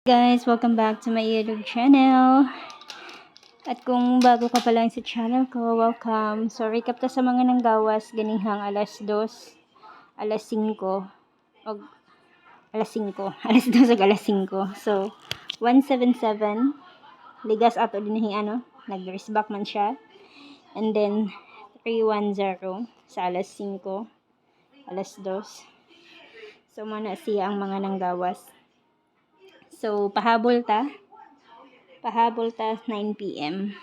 Guys, welcome back to my YouTube channel. At kung bago ka pa lang sa channel ko, welcome. So, recap ta sa mga nanggawas ganihang alas 2, alas 5, o alas 5, alas 2 ug alas 5. So, 177 ligas ato dinhi nag-reverse back man siya. And then 310 sa alas 5, alas 2. So, mana siya ang mga nanggawas. So, pahabol ta 9 PM.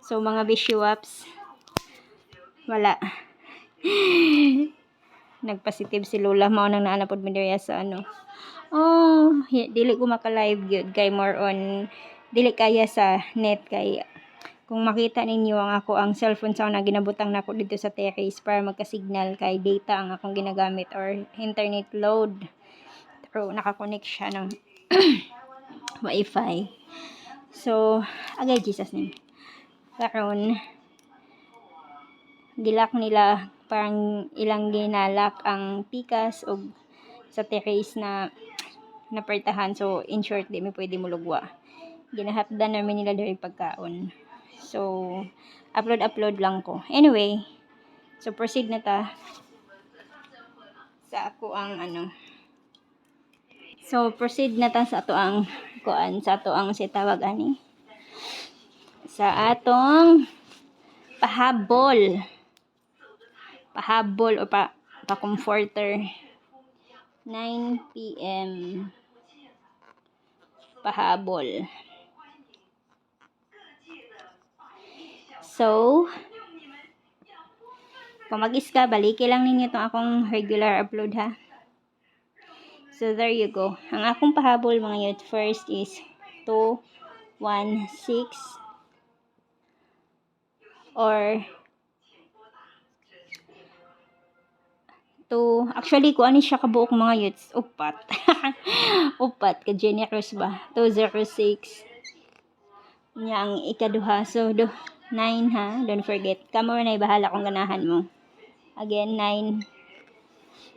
So, mga bishuaps, wala. Nagpositive si Lola, mao nang naanapod mi diri sa dili ko maka-live gyud kay more on dili kaya sa net kay kung makita ninyo ang cellphone sa na ginabutang nako dito sa terrace para magka-signal kay data ang akong ginagamit or internet load. Pero naka-connect siya ng Wi-Fi. So, agay Jesus ni. Karon gilak nila parang ilang ginalak ang pikas o sa terrace na napertahan. So, in short, di mi pwede mulugwa. Ginahapdan namin nila diri pagkaon. So, upload lang ko. Anyway, so proceed na ta sa ako ang So, proceed na ta sa ato ang sa ato ang sitawag ani. Sa atong pahabol o pa-comforter 9 PM pahabol. So, kung mag-iska, baliki lang ninyo itong akong regular upload ha. So, there you go. Ang akong pahabol mga youth, first is 216 or actually ko ani siya kabuok mga youths, upat. Upat ka generous ba? 206 nya ang ikaduha. So 9 ha, don't forget. Kamo na bahala kung ganahan mo. Again 9.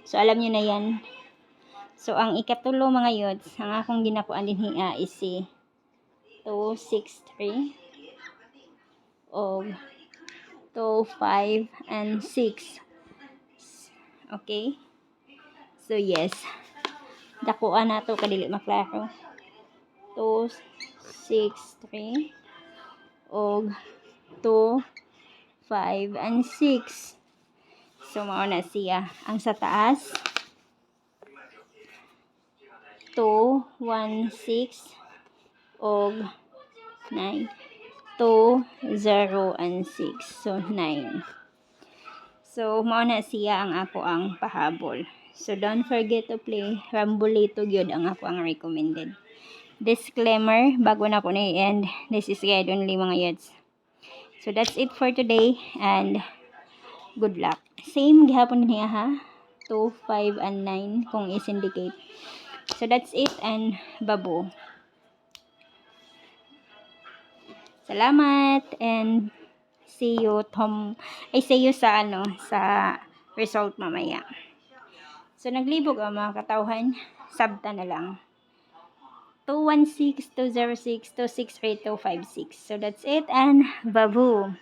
So alam niyo na yan. So ang ikatulo mga youths, ang akong ginakuan din is si 263 o 2, 5 and 6. Okay? So, yes. Dakuan na to kadili maklaro. 2, 6, 3 og 2, 5 and 6. So, mao na siya. Ang sa taas 2, 1, 6 og 9. 2, 0 and 6. So, 9. So, mao na siya ang ako ang pahabol. So, don't forget to play Rambolito gyud ang ako ang recommended. Disclaimer, bago na ko na i-end, this is guide only mga youths. So, that's it for today and good luck. Same gihapon niya ha, 2, 5 and 9 kung is-indicate. So, that's it and babo. Salamat and see you sa sa result mamaya. So naglibog ang mga katawhan, sabta na lang. 216 206 263 256. So that's it and babu.